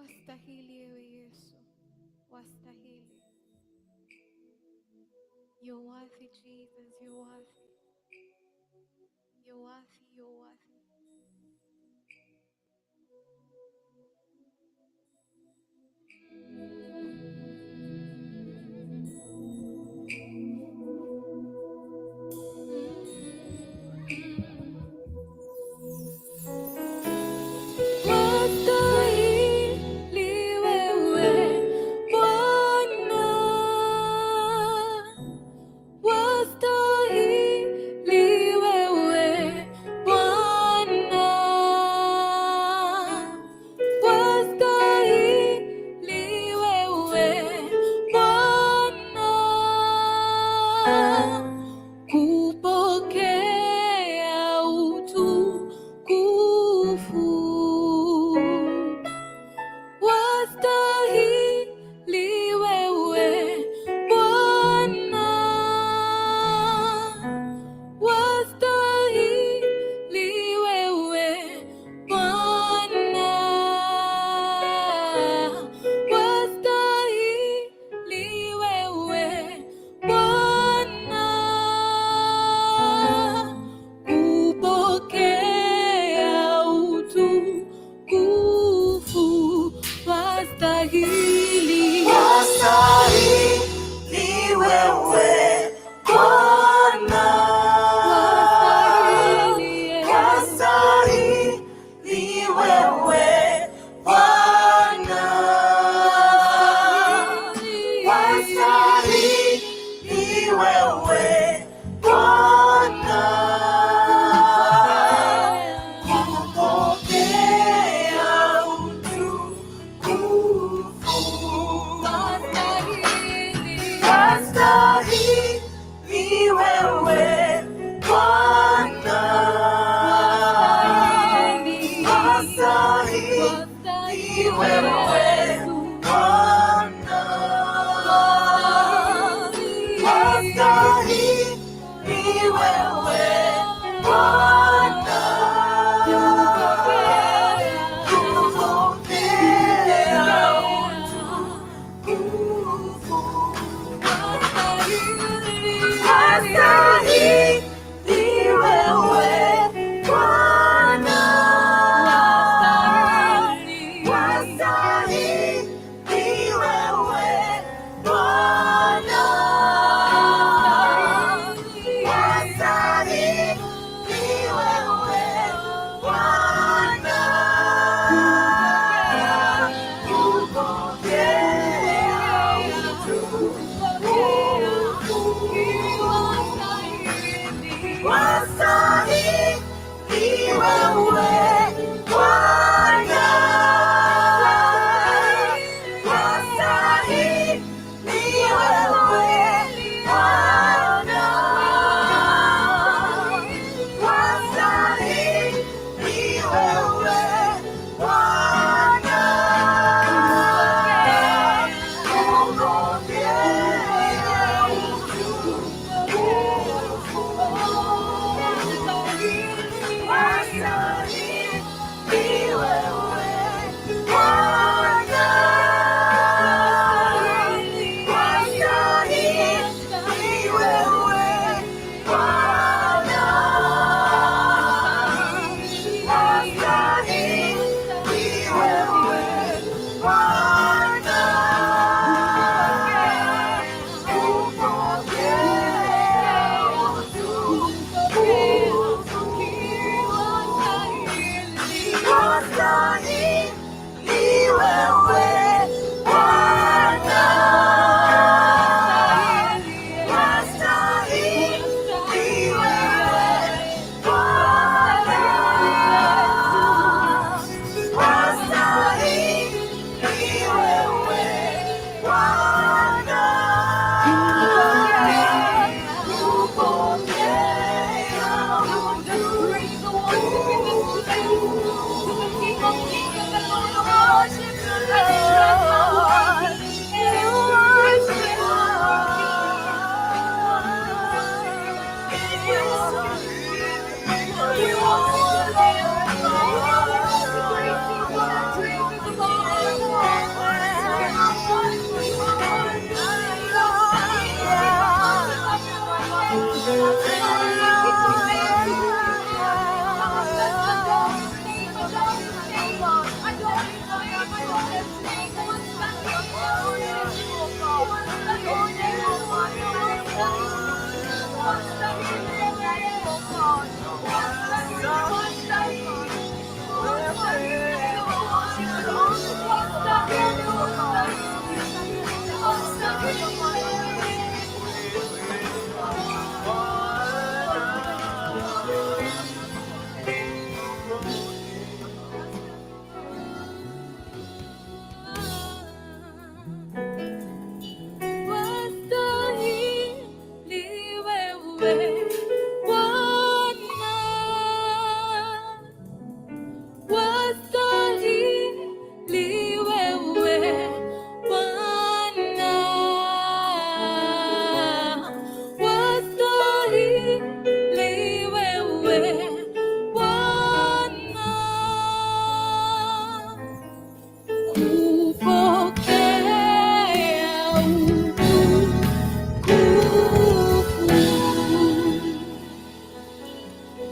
Wastahili ewe Yesu, wastahili. You're worthy, Jesus, you're worthy. You're worthy, you're worthy.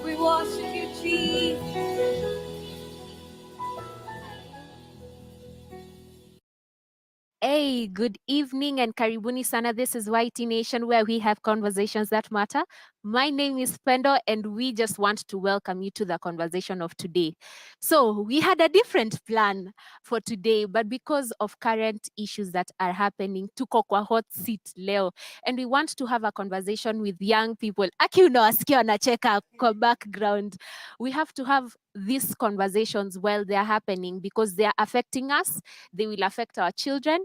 We worship you, Jesus. Hey, good evening and karibuni sana. This is YT Nation, where we have conversations that matter. My name is Pendo, and we just want to welcome you to the conversation of today. So we had a different plan for today, but because of current issues that are happening, tuko kwa hot seat leo, and we want to have a conversation with young people. Aki unawasikia wanacheka kwa background. We have to have these conversations while they are happening because they are affecting us. They will affect our children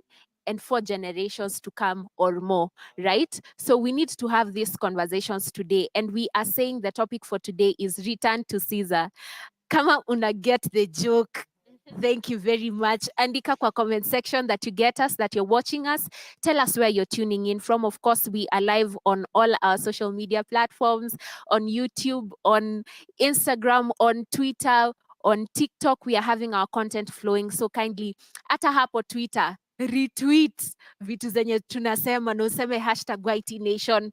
and 4 generations to come or more, right? So we need to have these conversations today. And we are saying the topic for today is return to Caesar. Kama una get the joke. Thank you very much. Andika kwa comment section that you get us, that you're watching us. Tell us where you're tuning in from. Of course, we are live on all our social media platforms, on YouTube, on Instagram, on Twitter, on TikTok. We are having our content flowing. So kindly, hata hapo Twitter, retweet vitu zenye tunasema na useme #YTNation.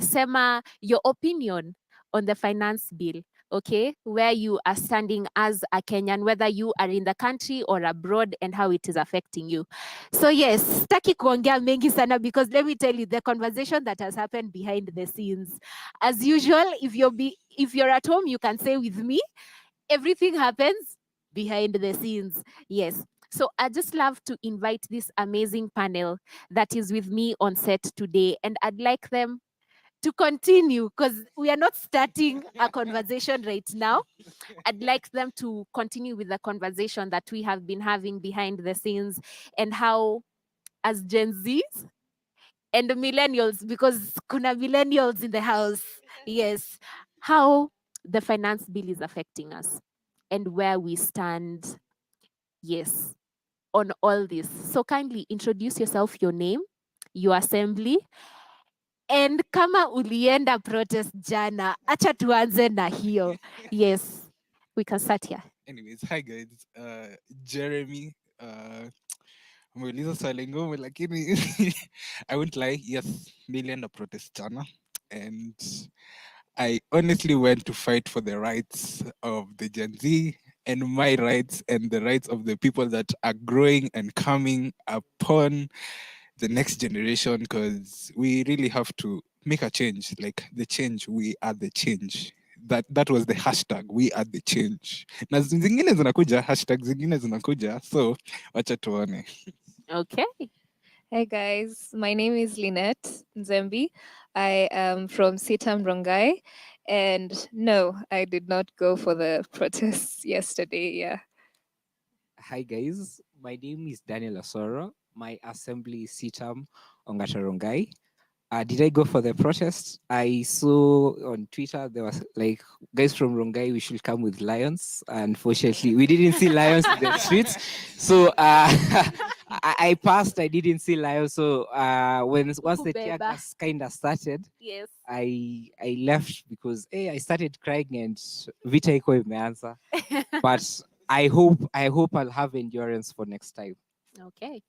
Sema your opinion on the finance bill. Okay, where you are standing as a Kenyan, whether you are in the country or abroad, and how it is affecting you. So yes, sitaki kuongea mengi sana because let me tell you the conversation that has happened behind the scenes. As usual, if you're at home, you can say with me, everything happens behind the scenes. Yes. So I just love to invite this amazing panel that is with me on set today, and I'd like them to continue because we are not starting a conversation right now. I'd like them to continue with the conversation that we have been having behind the scenes and how, as Gen Zs and millennials, because kuna millennials in the house, yes, how the finance bill is affecting us and where we stand, yes, on all this. So kindly introduce yourself, your name, your assembly, and kama ulienda protest jana, acha tuanze na hiyo. Yes, we can start here. Anyways, hi guys. Jeremy. Umeuliza swali ngumu lakini I won't lie. Yes, nilienda protest jana, and I honestly went to fight for the rights of the Gen Z and my rights and the rights of the people that are growing and coming upon the next generation, because we really have to make a change. Like the change, we are the change. That was the hashtag, we are the change. Na zingine zinakuja, hashtag zingine zinakuja, so wacha tuone. Okay. Hi guys, my name is Lynette Nzembi. I am from Citam Rongai, and no, I did not go for the protests yesterday. Yeah. Hi guys, my name is Daniel Asoro. My assembly is Citam Ongatarongai. Did I go for the protest? I saw on Twitter there was like, guys from Rongai, we should come with lions. Unfortunately, we didn't see lions in the streets. So I passed, I didn't see lions. So once the tear gas kind of started, yes, I left because I started crying and vita iko imeanza. But I hope I'll have endurance for next time. Okay.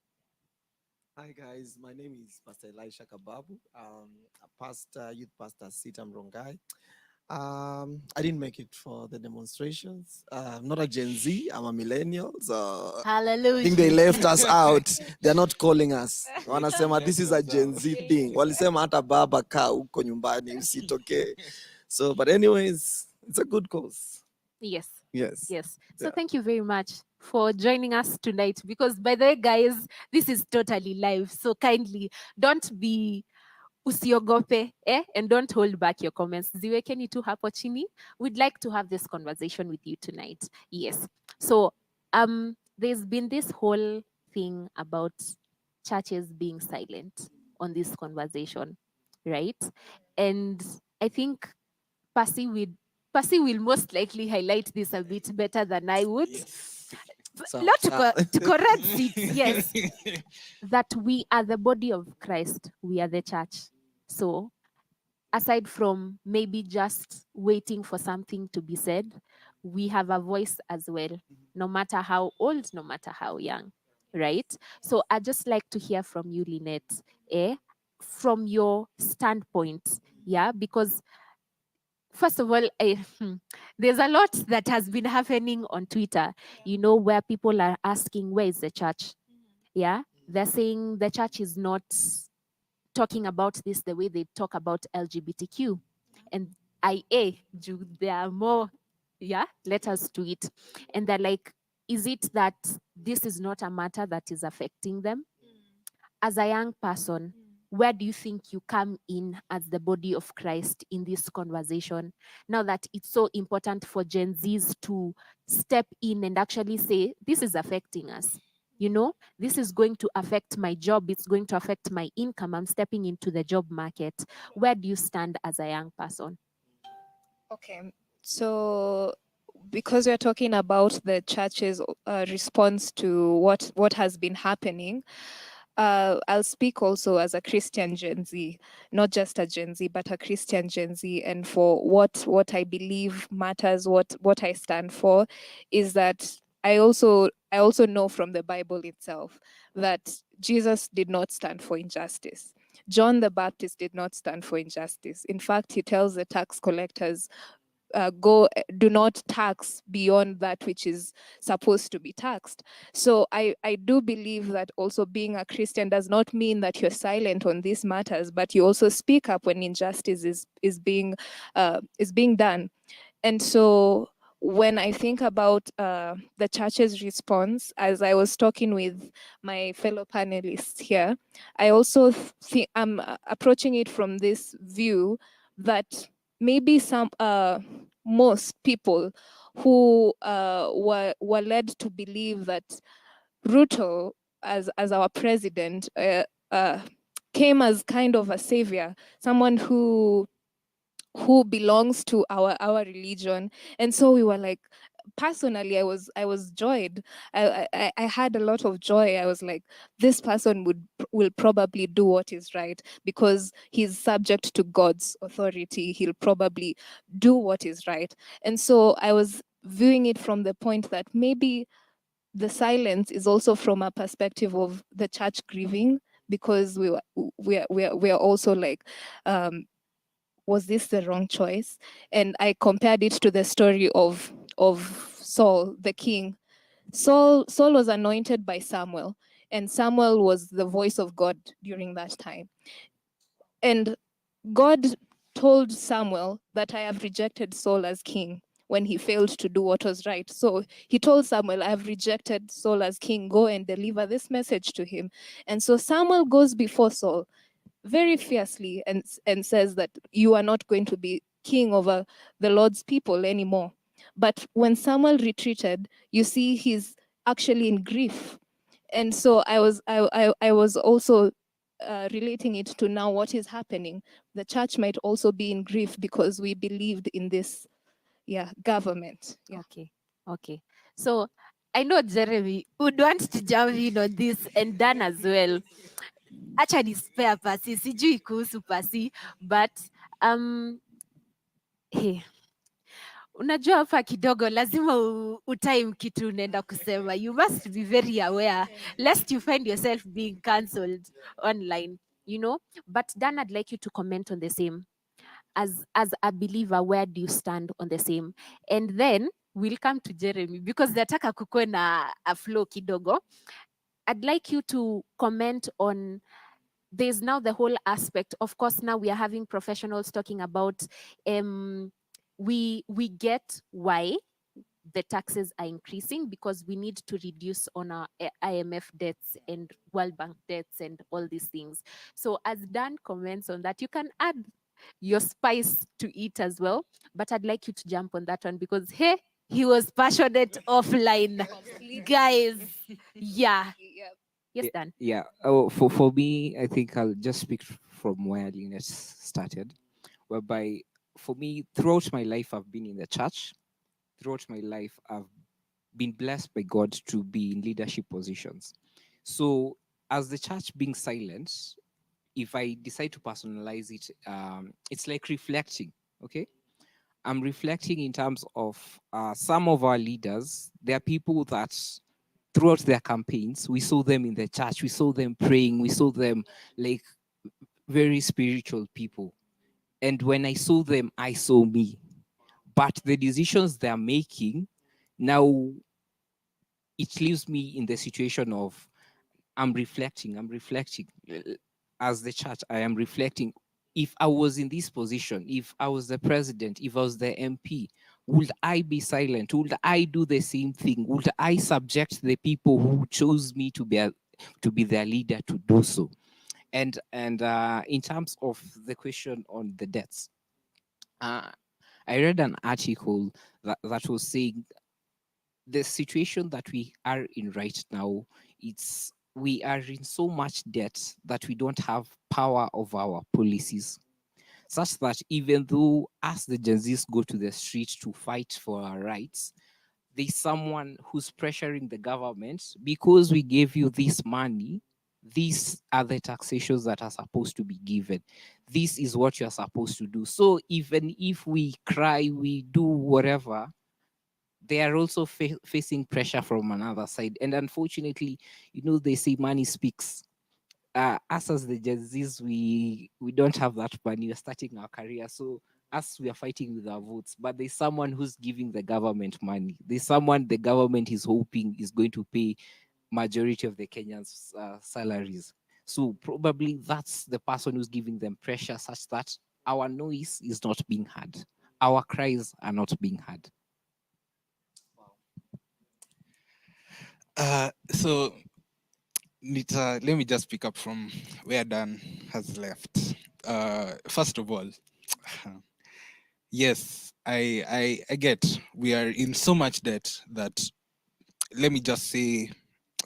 Hi guys, my name is Pastor Elisha Kababu. A pastor, youth pastor, Citam Rongai. I didn't make it for the demonstrations. I'm not a Gen Z, I'm a millennial. So Hallelujah. I think they left us out. They're not calling us. Wanasema this is a Gen Z thing. Walisema hata baba kaa huko nyumbani usitoke. So, but anyways, it's a good cause. Yes. Yes. Yes. So Yeah. thank you very much. for joining us tonight. Because, by the way, guys, this is totally live. So kindly don't be usiogope, and don't hold back your comments. Ziwekeni tu hapo chini. We'd like to have this conversation with you tonight. Yes. So there's been this whole thing about churches being silent on this conversation, right? And I think Percy will most likely highlight this a bit better than I would. Yes. So, Not to correct it, yes, that we are the body of Christ, we are the church. So, aside from maybe just waiting for something to be said, we have a voice as well, no matter how old, no matter how young, right? So, I'd just like to hear from you, Lynette, from your standpoint, yeah, because first of all, there's a lot that has been happening on Twitter, where people are asking, where is the church? Yeah, they're saying the church is not talking about this the way they talk about LGBTQ and IA. There are more, letters to it. And they're like, is it that this is not a matter that is affecting them? As a young person, where do you think you come in as the body of Christ in this conversation? Now that it's so important for Gen Zs to step in and actually say, this is affecting us. This is going to affect my job. It's going to affect my income. I'm stepping into the job market. Where do you stand as a young person? Okay, so because we're talking about the church's response to what has been happening, I'll speak also as a Christian Gen Z, not just a Gen Z, but a Christian Gen Z. And for what I believe matters, what I stand for, is that I also know from the Bible itself that Jesus did not stand for injustice. John the Baptist did not stand for injustice. In fact, he tells the tax collectors, do not tax beyond that which is supposed to be taxed. So I do believe that also being a Christian does not mean that you're silent on these matters, but you also speak up when injustice is being done. And so when I think about the church's response, as I was talking with my fellow panelists here, I also think I'm approaching it from this view that maybe most people who were led to believe that Ruto as our president came as kind of a savior, someone who belongs to our religion. And so we were like, personally, I was joyed. I had a lot of joy. I was like, this person will probably do what is right because he's subject to God's authority. He'll probably do what is right. And so I was viewing it from the point that maybe the silence is also from a perspective of the church grieving, because we are also like, was this the wrong choice? And I compared it to the story of Saul, the king. Saul was anointed by Samuel, and Samuel was the voice of God during that time. And God told Samuel that I have rejected Saul as king when he failed to do what was right. So he told Samuel, I have rejected Saul as king. Go and deliver this message to him. And so Samuel goes before Saul very fiercely and says that you are not going to be king over the Lord's people anymore. But when Samuel retreated, you see he's actually in grief. And so I was also relating it to now what is happening. The church might also be in grief because we believed in this government. Yeah. Okay. So I know Jeremy would want to jump in on this, and Dan as well. Actually, spare Pasi, sijui kuhusu Pasi, but hey, unajua hapa kidogo lazima utime kitu unaenda kusema. You must be very aware lest you find yourself being cancelled online, But Dan, I'd like you to comment on the same. As a believer, where do you stand on the same? And then we'll come to Jeremy because nataka kukuwe na a flow kidogo. I'd like you to comment on, there's now the whole aspect. Of course, now we are having professionals talking about we get why the taxes are increasing because we need to reduce on our IMF debts and World Bank debts and all these things. So as Dan comments on that, you can add your spice to it as well. But I'd like you to jump on that one because hey, he was passionate offline. Guys, yeah. Yeah. Yes, Dan. Yeah. Oh, for me, I think I'll just speak from where Linus started, whereby for me, throughout my life, I've been in the church. Throughout my life, I've been blessed by God to be in leadership positions. So, as the church being silent, if I decide to personalize it, it's like reflecting. Okay, I'm reflecting in terms of some of our leaders. There are people that throughout their campaigns, we saw them in the church, we saw them praying, we saw them like very spiritual people. And when I saw them, I saw me. But the decisions they're making now, it leaves me in the situation of I'm reflecting. As the church, I am reflecting. If I was in this position, if I was the president, if I was the MP, would I be silent? Would I do the same thing? Would I subject the people who chose me to be their leader to do so? And in terms of the question on the debts, I read an article that was saying the situation that we are in right now, it's we are in so much debt that we don't have power of our policies, such that even though us the Gen Zs go to the street to fight for our rights, there's someone who's pressuring the government because we gave you this money. These are the taxations that are supposed to be given. This is what you're supposed to do. So even if we cry, we do whatever, they are also facing pressure from another side. And unfortunately, they say money speaks. Us as the Gen Zs, we don't have that money. We're starting our career. So us, we are fighting with our votes. But there's someone who's giving the government money. There's someone the government is hoping is going to pay majority of the Kenyans' salaries. So probably that's the person who's giving them pressure such that our noise is not being heard. Our cries are not being heard. So let me just pick up from where Dan has left. First of all, yes, I get we are in so much debt that, let me just say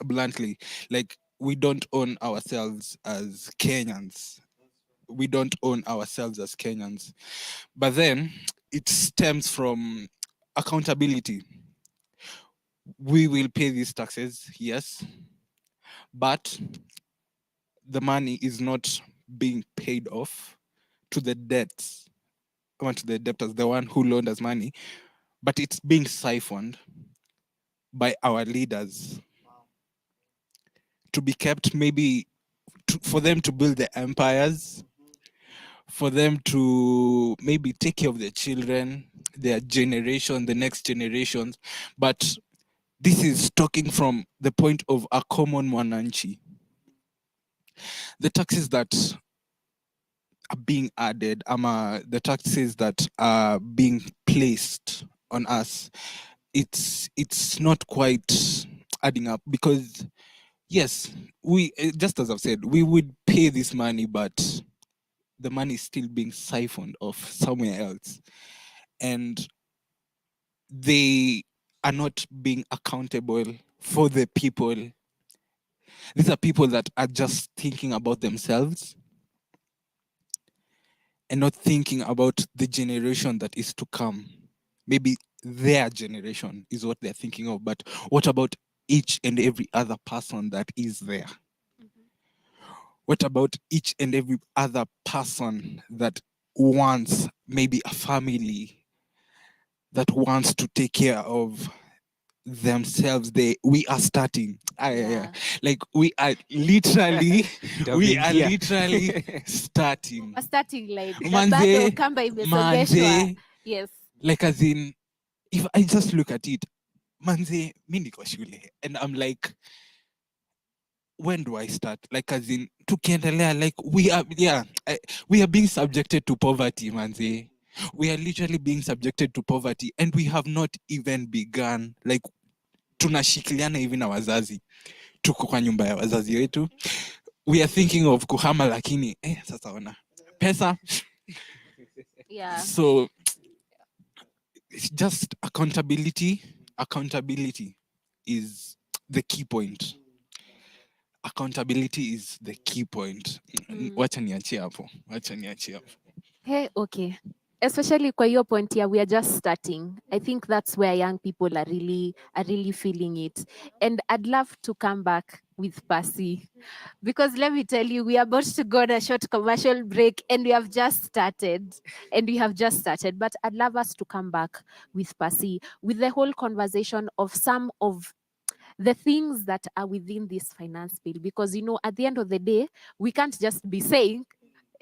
bluntly, like, we don't own ourselves as Kenyans. We don't own ourselves as Kenyans. But then it stems from accountability. We will pay these taxes, yes, but the money is not being paid off to the debts, to the debtors, the one who loaned us money, but it's being siphoned by our leaders to be kept, maybe for them to build their empires, for them to maybe take care of their children, their generation, the next generations. But this is talking from the point of a common mwananchi. The taxes that are being added, the taxes that are being placed on us, it's not quite adding up, because yes, we, just as I've said, we would pay this money, but the money is still being siphoned off somewhere else, and they are not being accountable for the people. These are people that are just thinking about themselves and not thinking about the generation that is to come. Maybe their generation is what they're thinking of, but what about each and every other person that is there? What about each and every other person that wants maybe a family, that wants to take care of themselves? We are starting. Yeah. Like, we are literally we are Here. literally starting. A starting line. Manze, Bado kamba imesogeshwa. Yes. like, as in, if I just look at it, manze, mi niko shule, and I'm like, when do I start? Like, as in, tukiendelea, like, we are being subjected to poverty, manze. We are literally being subjected to poverty, and we have not even begun. Like, tunashikiliana hivi na wazazi, tuko kwa nyumba ya wazazi wetu. We are thinking of kuhama, lakini sasa ona pesa. Yeah. So it's just accountability is the key point. Accountability is the key point. Wacha niachie hapo. Hey, okay. Especially kwa hiyo point here, we are just starting. I think that's where young people are really feeling it. And I'd love to come back with Percy. Because let me tell you, we are about to go on a short commercial break and we have just started. But I'd love us to come back with Percy, with the whole conversation of some of the things that are within this finance bill. Because, at the end of the day, we can't just be saying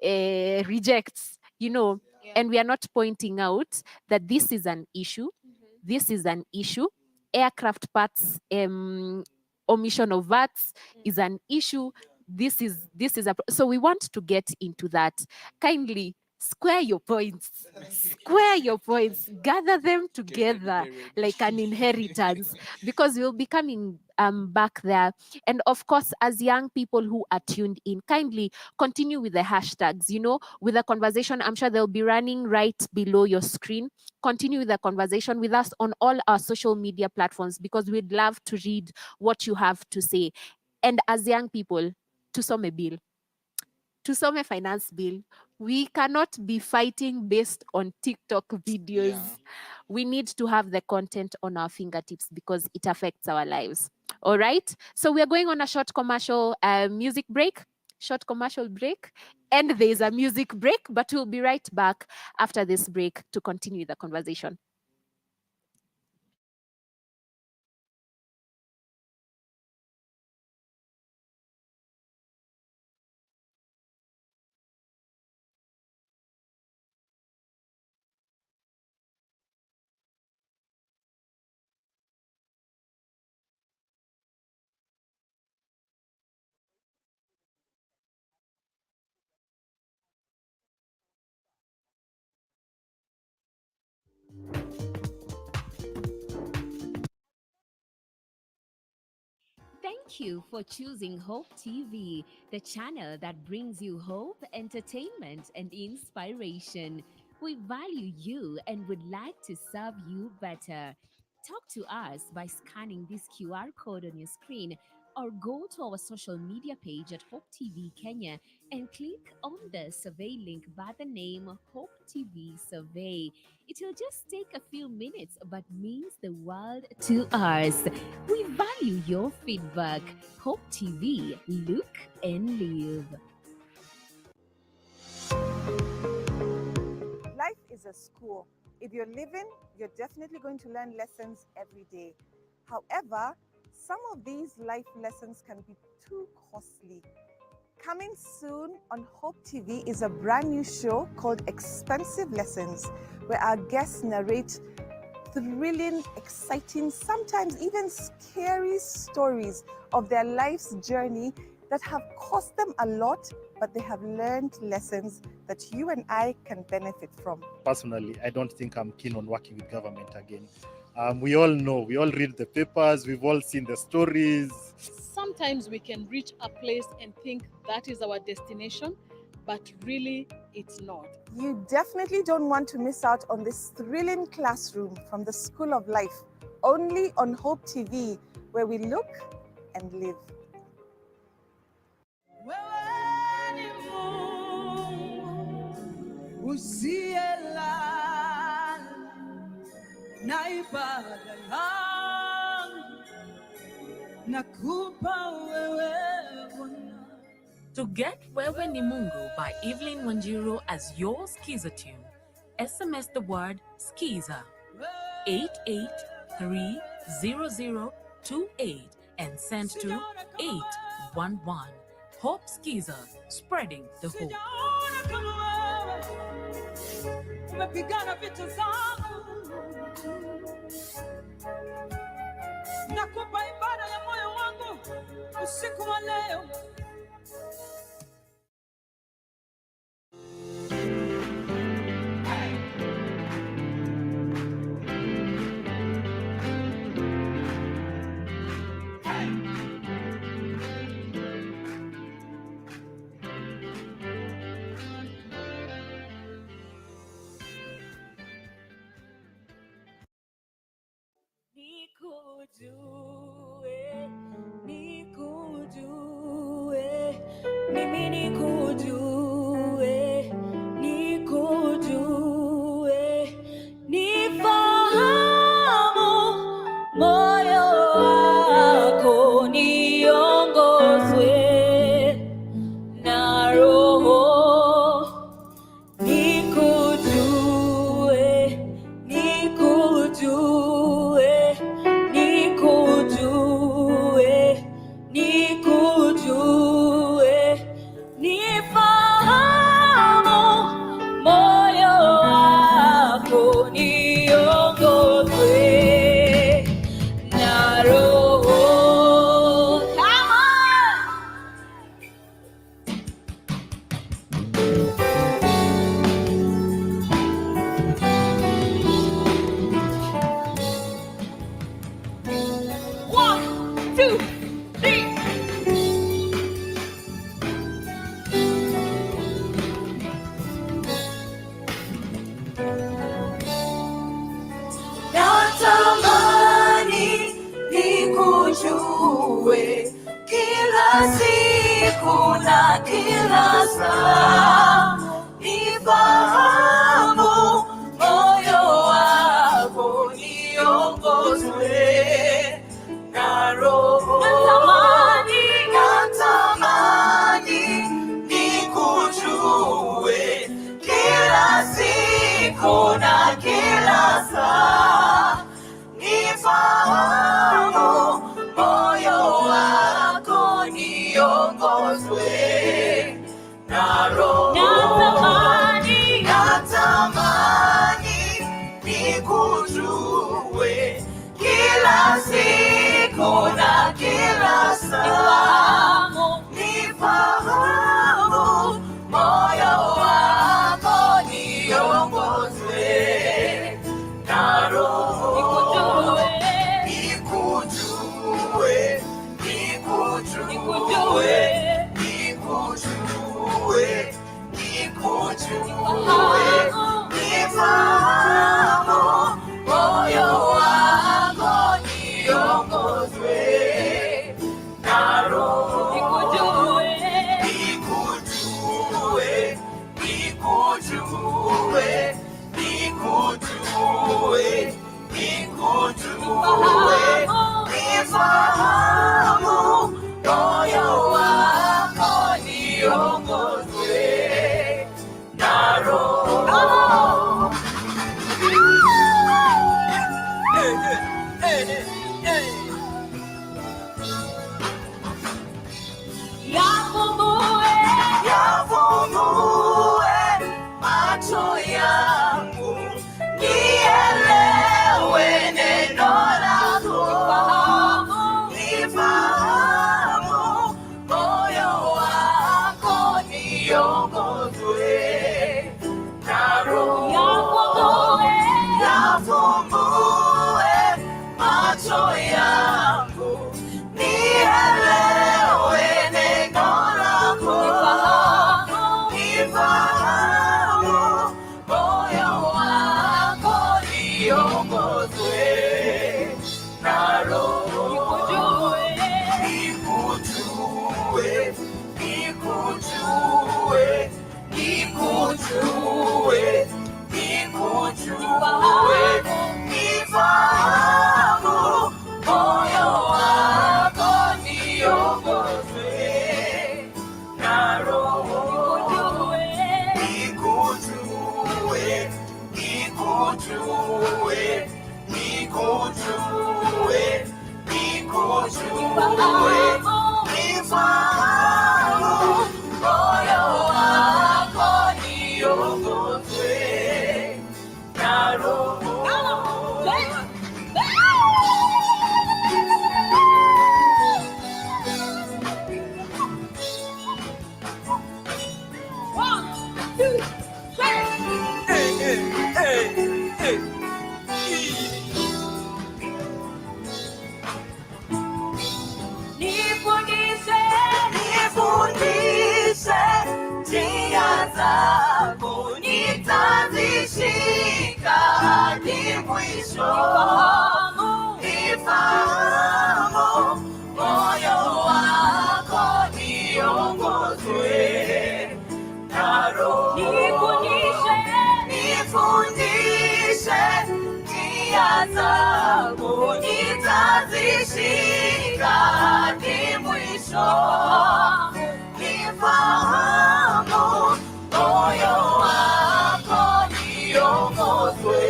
rejects, and we are not pointing out that this is an issue. This is an issue. Aircraft parts omission of VATs is an issue. This is so we want to get into that. Kindly square your points. Gather them together like an inheritance, because we'll be coming back there. And of course, as young people who are tuned in, kindly continue with the hashtags, with the conversation. I'm sure they'll be running right below your screen. Continue the conversation with us on all our social media platforms, because we'd love to read what you have to say. And as young people, tusome bill, tusome finance bill. We cannot be fighting based on TikTok videos. Yeah. We need to have the content on our fingertips because it affects our lives. All right. So we are going on a short commercial music break. And there's a music break, but we'll be right back after this break to continue the conversation. Thank you for choosing Hope TV, the channel that brings you hope, entertainment, and inspiration. We value you and would like to serve you better. Talk to us by scanning this QR code on your screen or go to our social media page at Hope TV Kenya and click on the survey link by the name Hope TV Survey. It will just take a few minutes but means the world to us. We value your feedback. Hope TV, look and live. Life is a school. If you're living, you're definitely going to learn lessons every day. However, some of these life lessons can be too costly. Coming soon on Hope TV is a brand new show called Expensive Lessons, where our guests narrate thrilling, exciting, sometimes even scary stories of their life's journey that have cost them a lot, but they have learned lessons that you and I can benefit from. Personally, I don't think I'm keen on working with government again. We all know, we all read the papers, we've all seen the stories. Sometimes we can reach a place and think that is our destination, but really it's not. You definitely don't want to miss out on this thrilling classroom from the School of Life, only on Hope TV, where we look and live. To get Wewe ni Mungu by Evelyn Wanjiru as your Skiza tune, SMS the word Skiza 88300028 and send to 811. Hope Skiza, spreading the hope. Nakupa ibada ya moyo wangu usiku wa leo. mimi nikujue, nifahamu moyo wako, niongozwe na Roho, nikujue, nifahamu moyo wako, niongozwe na Roho. Come on. 1, 2, 3. Natamani nikujue kila siku na kila saa, nifahamu moyo wako, niongozwe na Roho. Natamani nikujue kila siku na kila saa, nifahamu moyo wako, niongozwe na Roho. Natamani nikujue kila siku na kila saa, nifahamu moyo wako, niongozwe na Roho. Nifahamu moyo wako, niongozwe na Roho. Nifahamu moyo wako, niongozwe na Roho. Yafumbue macho yangu, nielewe neno lako. Nifahamu moyo wako, niongozwe na Roho. Yafumbue macho yangu, nielewe neno lako. Nifahamu moyo wako, niongozwe na Roho. Nifahamu moyo wako, niongozwe na Roho. Nifahamu moyo wako, niongozwe na Roho. Nifundishe njia zako, nitazishika hadi mwisho. nifahamu moyo wako, niongozwe na Roho. Nifundishe njia zako, nitazishika hadi mwisho. Nifahamu moyo wako, niongozwe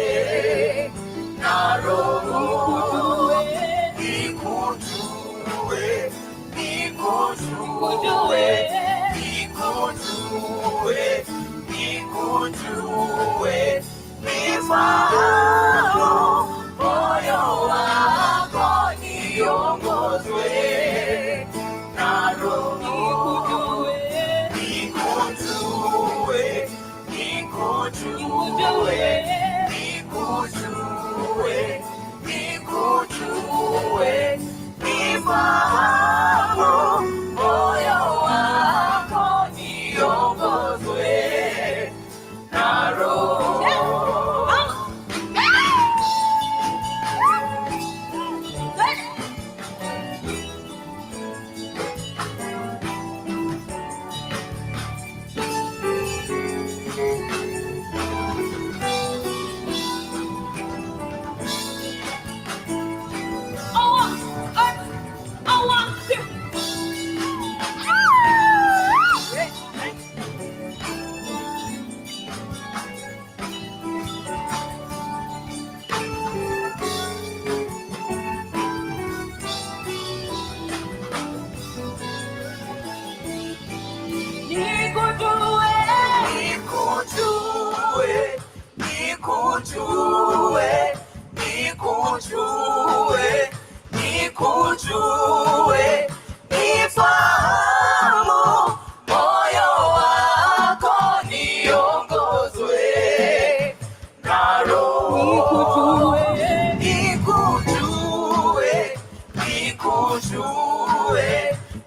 na Roho. Nikujue, nikujue, nikujue, nikujue, nifahamu moyo wako, niongozwe na Roho. Nikujue, nikujue, nikujue, nikujue, nifahamu moyo wako, niongozwe na Roho. Nikujue, nikujue, nikujue, nifahamu moyo wako, niongozwe na Roho. Nikujue, nikujue,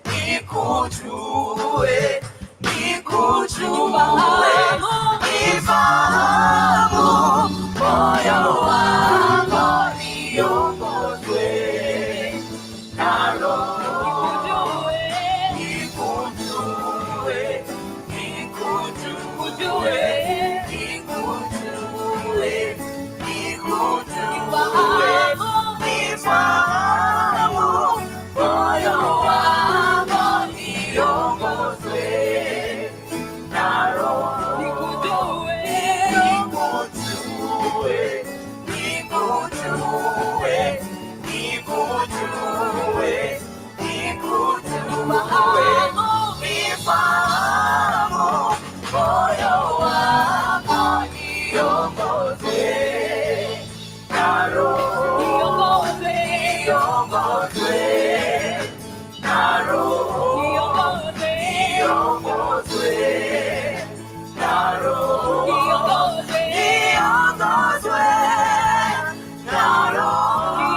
nikujue, nikujue, nifahamu moyo wako, niongozwe na Roho. Nikujue, nikujue, nikujue, nikujue, nifahamu moyo wako, niongozwe na Roho. Nikujue, nikujue, nikujue, nikujue, nifahamu moyo wako, niongozwe na Roho. Niongozwe na Roho. Niongozwe na Roho. Niongozwe na Roho.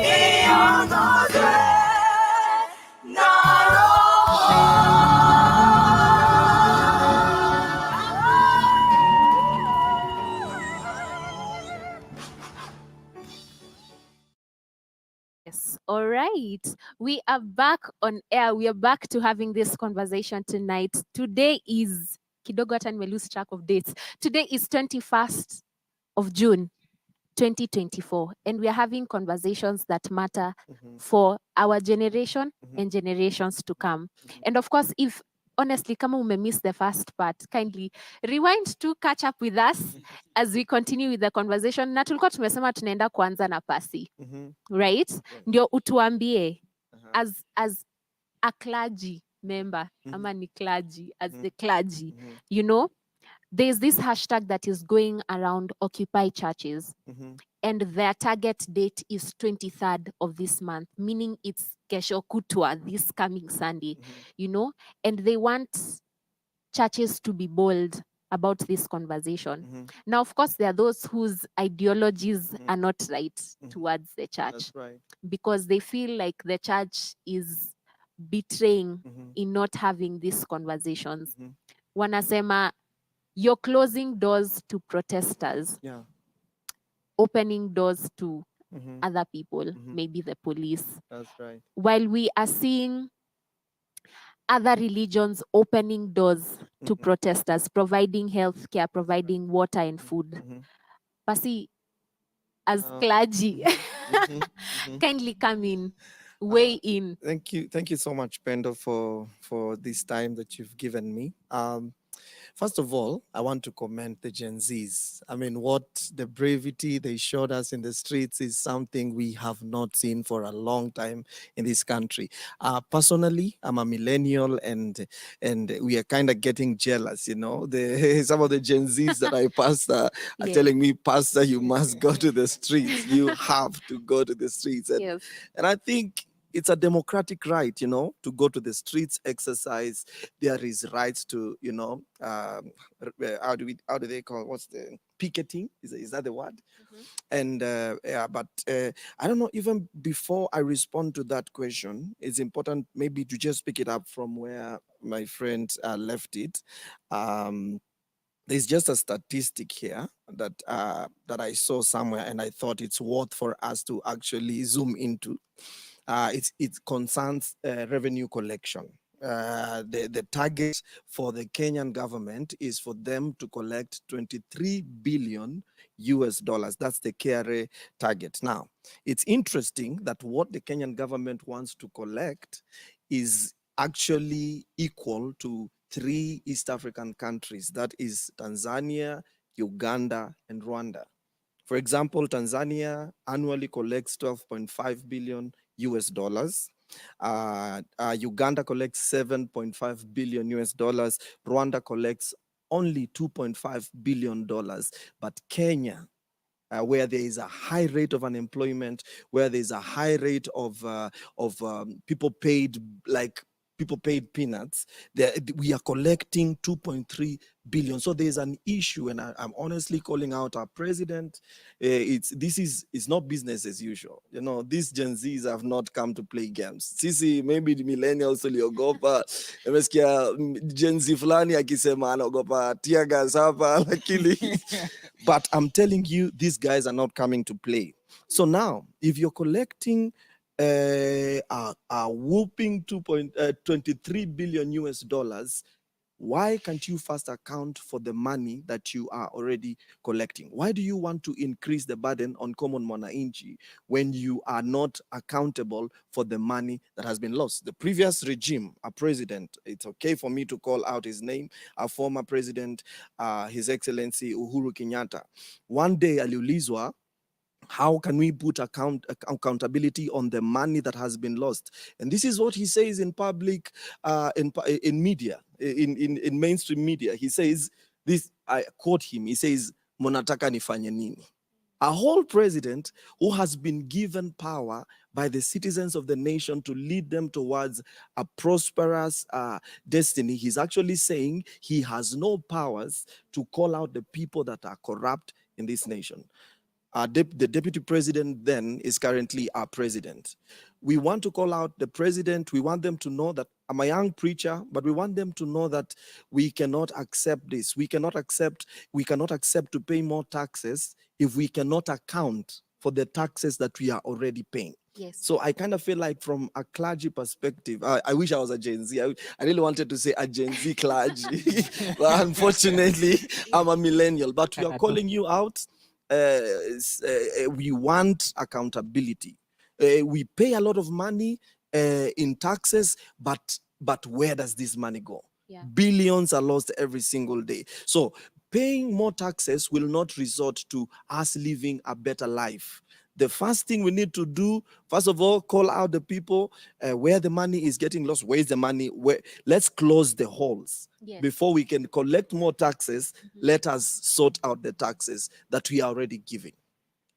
Niongozwe na Yes. All right. We are back on air. We are back to having this conversation tonight. Today is kidogo hata nimelose track of dates. Today is 21st of June 2024 and we are having conversations that matter for our generation and generations to come. And of course, if honestly kama miss the first part, kindly rewind to catch up with us as we continue with the conversation. Na tulikuwa tumesema tunaenda kuanza na pasi. Right? Ndio utuambie as a clergy member, ama ni clergy, as the clergy, you know, there's this hashtag that is going around Occupy churches. And their target date is 23rd of this month, meaning it's kesho kutwa, this coming Sunday, you know, and they want churches to be bold about this conversation. Now, of course, there are those whose ideologies are not right towards the church. That's right. Because they feel like the church is betraying in not having these conversations. Wanasema, you're closing doors to protesters. Yeah. Opening doors to other people, Mhm. maybe the police, That's right. while we are seeing other religions opening doors to protesters, providing healthcare, providing water and food. Pasi, as clergy, kindly come in, weigh in. Thank you so much, Pendo, for this time that you've given me. First of all, I want to commend the Gen Zs. I mean, what the bravery they showed us in the streets is something we have not seen for a long time in this country. Personally, I'm a millennial, and we are kind of getting jealous. You know, the some of the Gen Zs that I pastor are telling me, Pastor, you must go to the streets. You have to go to the streets, and I think it's a democratic right, you know, to go to the streets, exercise. There is rights to, you know, how do they call, what's the picketing? Is that the word? And yeah, but I don't know, even before I respond to that question, it's important maybe to just pick it up from where my friend left it. There's just a statistic here that I saw somewhere, and I thought it's worth for us to actually zoom into. It concerns revenue collection. The target for the Kenyan government is for them to collect 23 billion US dollars. That's the KRA target. Now, it's interesting that what the Kenyan government wants to collect is actually equal to 3 East African countries. That is Tanzania, Uganda, and Rwanda. For example, Tanzania annually collects 12.5 billion US dollars. Uganda collects 7.5 billion US dollars. Rwanda collects only 2.5 billion dollars. But Kenya, where there is a high rate of unemployment, where there is a high rate of people paid peanuts, we are collecting 2.3 billion. So there's an issue, and I'm honestly calling out our president. This is not business as usual. You know, these Gen Zs have not come to play games. Sisi, maybe the millennials waliogopa, nimesikia Gen Z fulani akisema anaogopa tear gas hapa, lakini but I'm telling you, these guys are not coming to play. So now, if you're collecting a whooping 23 billion US dollars, why can't you first account for the money that you are already collecting? Why do you want to increase the burden on common mwananchi when you are not accountable for the money that has been lost? The previous regime, a president, it's okay for me to call out his name, a former president, His Excellency Uhuru Kenyatta. One day aliulizwa, how can we put accountability on the money that has been lost? And this is what he says in public, in media, in mainstream media. He says this, I quote him, he says, "Monataka nifanye nini?" A whole president who has been given power by the citizens of the nation to lead them towards a prosperous destiny. He's actually saying he has no powers to call out the people that are corrupt in this nation. The deputy president then is currently our president. We want to call out the president. We want them to know that I'm a young preacher, but we want them to know that we cannot accept this. We cannot accept to pay more taxes if we cannot account for the taxes that we are already paying. Yes. So I kind of feel like from a clergy perspective, I wish I was a Gen Z. I really wanted to say a Gen Z clergy, but unfortunately, I'm a millennial. But we are calling you out. We want accountability. We pay a lot of money in taxes, but where does this money go? Yeah. Billions are lost every single day. So paying more taxes will not result to us living a better life. The first thing we need to do, first of all, call out the people where the money is getting lost. Where is the money? Let's close the holes. Yes. Before we can collect more taxes. Let us sort out the taxes that we are already giving.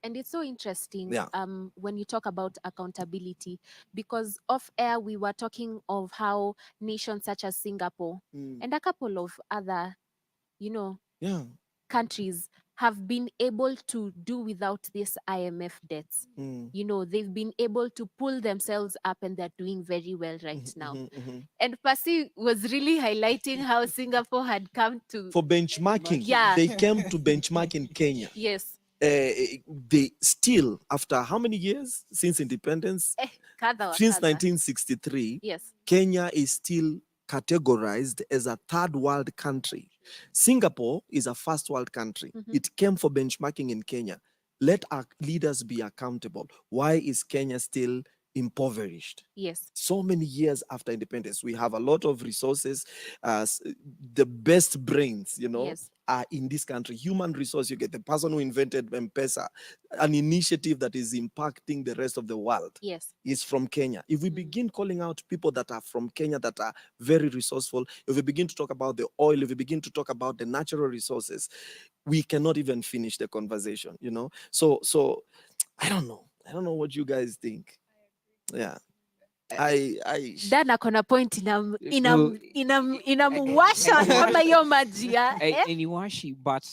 And it's so interesting Yeah. when you talk about accountability, because off air we were talking of how nations such as Singapore and a couple of other, Yeah. countries have been able to do without this IMF debts. They've been able to pull themselves up, and they're doing very well right now. And Pasi was really highlighting how Singapore had come to For benchmarking. Yeah. They came to benchmark in Kenya. Yes. they still, after how many years since independence? Kadha wa Since kadha. 1963, Yes. Kenya is still categorized as a third world country. Singapore is a first world country. It came for benchmarking in Kenya. Let our leaders be accountable. Why is Kenya still impoverished? Yes. So many years after independence, we have a lot of resources, the best brains, Yes. are in this country. Human resource, you get the person who invented M-Pesa, an initiative that is impacting the rest of the world. Yes. Is from Kenya. If we begin calling out people that are from Kenya that are very resourceful, if we begin to talk about the oil, if we begin to talk about the natural resources, we cannot even finish the conversation, So I don't know. I don't know what you guys think. Yeah. Dan akona point No, inamuwasha kama hiyo maji ya. Iniwashi, but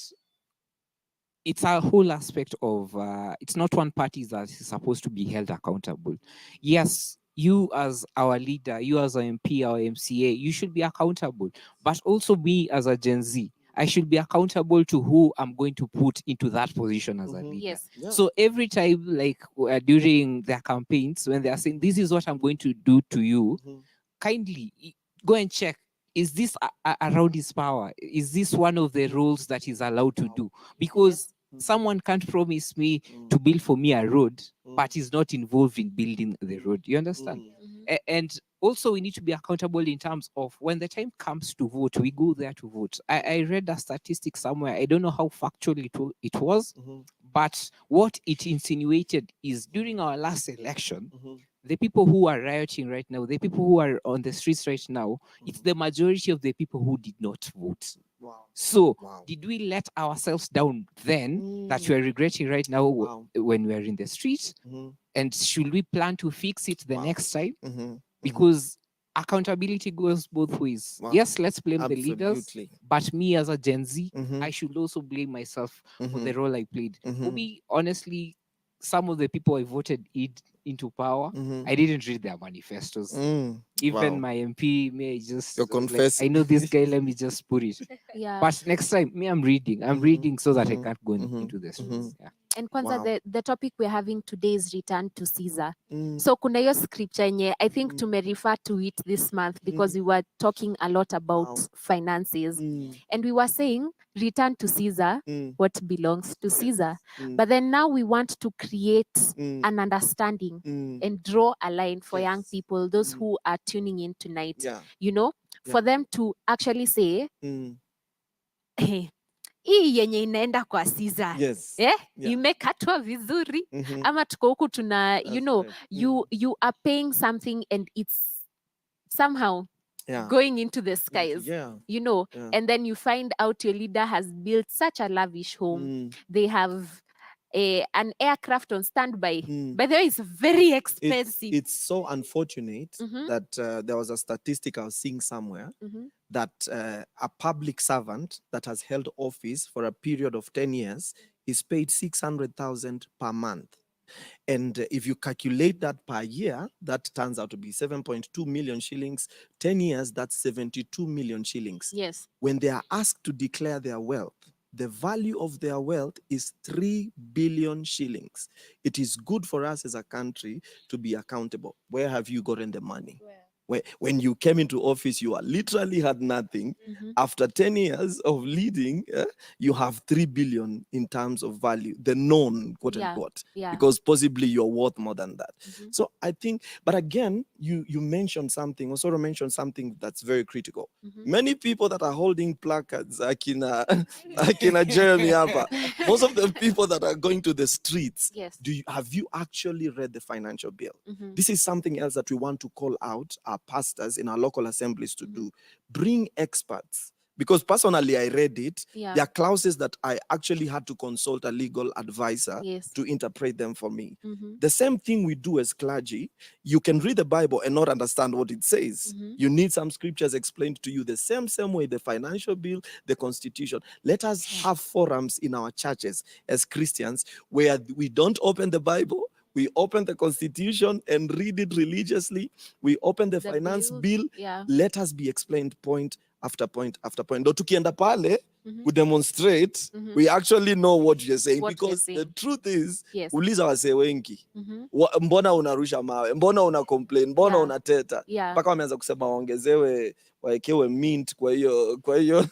it's a whole aspect of it's not one party that is supposed to be held accountable. Yes, you as our leader, you as our MP, our MCA, you should be accountable. But also me as a Gen Z, I should be accountable to who I'm going to put into that position as a leader. Yes. Yeah. So every time, like during their campaigns, when they are saying, this is what I'm going to do to you, kindly go and check. Is this around his power? Is this one of the roles that he's allowed to do? Because someone can't promise me to build for me a road, but is not involved in building the road. You understand? And also we need to be accountable in terms of when the time comes to vote, we go there to vote. I read a statistic somewhere. I don't know how factual it was, but what it insinuated is during our last election, the people who are rioting right now, the people who are on the streets right now, it's the majority of the people who did not vote. Wow. So did we let ourselves down then that we're regretting right now when we're in the streets? And should we plan to fix it the next time? Because accountability goes both ways. Yes, let's blame the leaders, but me as a Gen Z, I should also blame myself for the role I played. Maybe honestly, some of the people I voted into power, I didn't read their manifestos. Even my MP, may I just confessing. I know this guy, let me just put it. Yeah. But next time, me, I'm reading so that I can't go into the streets. Yeah. And kwanza the topic we're having today is return to Caesar. So kuna hiyo scripture yenye I think tumerefer to it this month because we were talking a lot about finances. And we were saying return to Caesar what belongs to Caesar. But then now we want to create an understanding and draw a line for young people, those who are tuning in tonight, for them to actually say, hey, hii yenye inaenda kwa Caesar, imekatwa vizuri, ama tuko huku tuna, you are paying something and it's somehow going into the skies, and then you find out your leader has built such a lavish home. They have an aircraft on standby. By the way, it's very expensive. It's so unfortunate that there was a statistic I was seeing somewhere that a public servant that has held office for a period of 10 years is paid 600,000 per month. And if you calculate that per year, that turns out to be 7.2 million shillings. 10 years, that's 72 million shillings. Yes. When they are asked to declare their wealth, the value of their wealth is 3 billion shillings. It is good for us as a country to be accountable. Where have you gotten the money? When you came into office, you literally had nothing. After 10 years of leading, you have 3 billion in terms of value, the known, quote unquote, because possibly you're worth more than that. So I think, but again, you mentioned something, Osoro mentioned something that's very critical. Many people that are holding placards, Akina Jeremy Abba, most of the people that are going to the streets, have you actually read the financial bill? This is something else that we want to call out our pastors in our local assemblies to do. Bring experts. Because personally, I read it. There are clauses that I actually had to consult a legal advisor to interpret them for me. The same thing we do as clergy. You can read the Bible and not understand what it says. You need some scriptures explained to you the same way, the financial bill, the constitution. Let us have forums in our churches as Christians where we don't open the Bible. We open the constitution and read it religiously. We open the finance bill. Let us be explained point after point after point. Ndo tukienda pale, Mhm. we demonstrate, Mhm. we actually know what you're saying, What we're because the saying. truth is, Yes. uliza wasee wengi, Mhm. mbona unarusha mawe, mbona una complain, mbona Yeah. unateta, Yeah. mpaka wameanza kusema waongezewe, waekewe mint kwa hiyo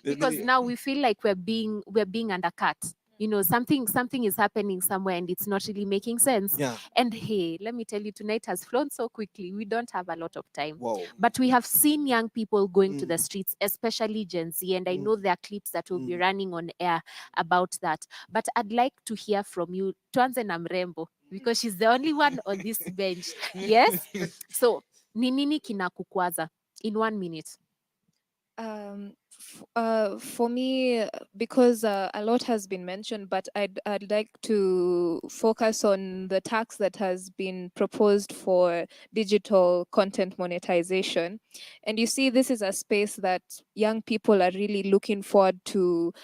Because now we feel like we're being undercut. You know, something is happening somewhere and it's not really making sense. Yeah. And hey, let me tell you, tonight has flown so quickly. We don't have a lot of time. Wow. But we have seen young people going to the streets, especially Gen Z. And I know there are clips that will be running on air about that. But I'd like to hear from you, Tuanze na Mrembo, because she's the only one on this bench. Yes? So, ni nini kinakukwaza in 1 minute? For me, because a lot has been mentioned, but I'd like to focus on the tax that has been proposed for digital content monetization. And you see, this is a space that young people are really looking forward to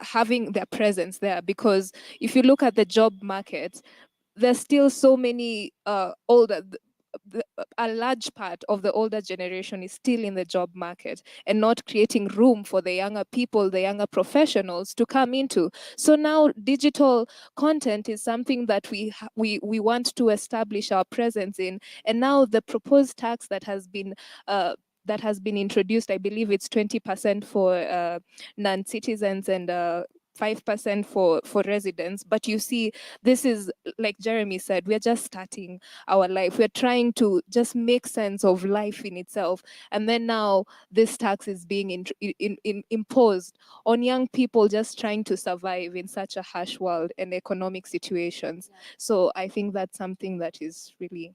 having their presence there, because if you look at the job market, there's still so many a large part of the older generation is still in the job market and not creating room for the younger people, the younger professionals to come into. So now digital content is something that we want to establish our presence in. And now the proposed tax that has been introduced, I believe it's 20% for non-citizens and 5% for residents. But you see, this is, like Jeremy said, we're just starting our life. We're trying to just make sense of life in itself. And then now this tax is being imposed on young people just trying to survive in such a harsh world and economic situations. So I think that's something that is really,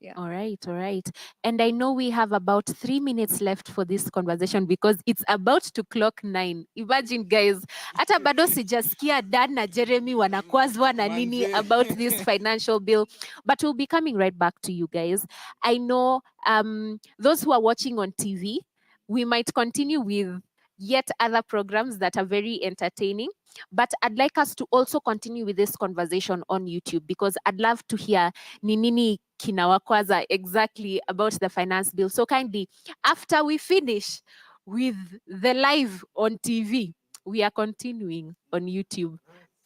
yeah. All right. And I know we have about 3 minutes left for this conversation because it's about to clock 9. Imagine, guys, hata bado sijasikia Dan na Jeremy wanakwazwa na nini about this financial bill. But we'll be coming right back to you guys. I know those who are watching on TV, we might continue with yet other programs that are very entertaining. But I'd like us to also continue with this conversation on YouTube, because I'd love to hear ni nini kinawakwaza exactly about the finance bill. So kindly, after we finish with the live on TV, we are continuing on YouTube.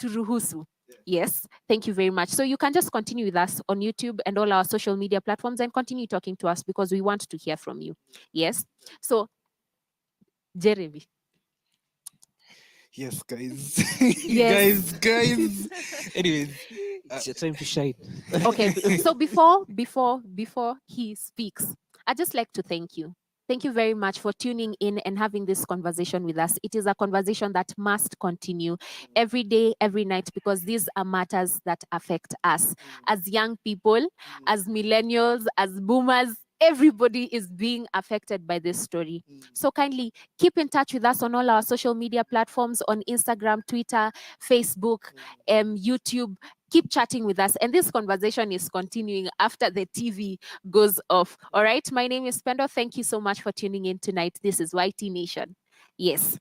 Turuhusu. Yes, thank you very much. So you can just continue with us on YouTube and all our social media platforms and continue talking to us because we want to hear from you. Yes. So, Jeremy. Yes, guys. Yes. guys. Anyways, It's your time to shine. Okay. So before he speaks, I'd just like to thank you. Thank you very much for tuning in and having this conversation with us. It is a conversation that must continue every day, every night, because these are matters that affect us as young people, as millennials, as boomers. Everybody is being affected by this story. So kindly keep in touch with us on all our social media platforms, on Instagram, Twitter, Facebook, YouTube. Keep chatting with us. And this conversation is continuing after the TV goes off. All right. My name is Pendo. Thank you so much for tuning in tonight. This is YT Nation. Yes.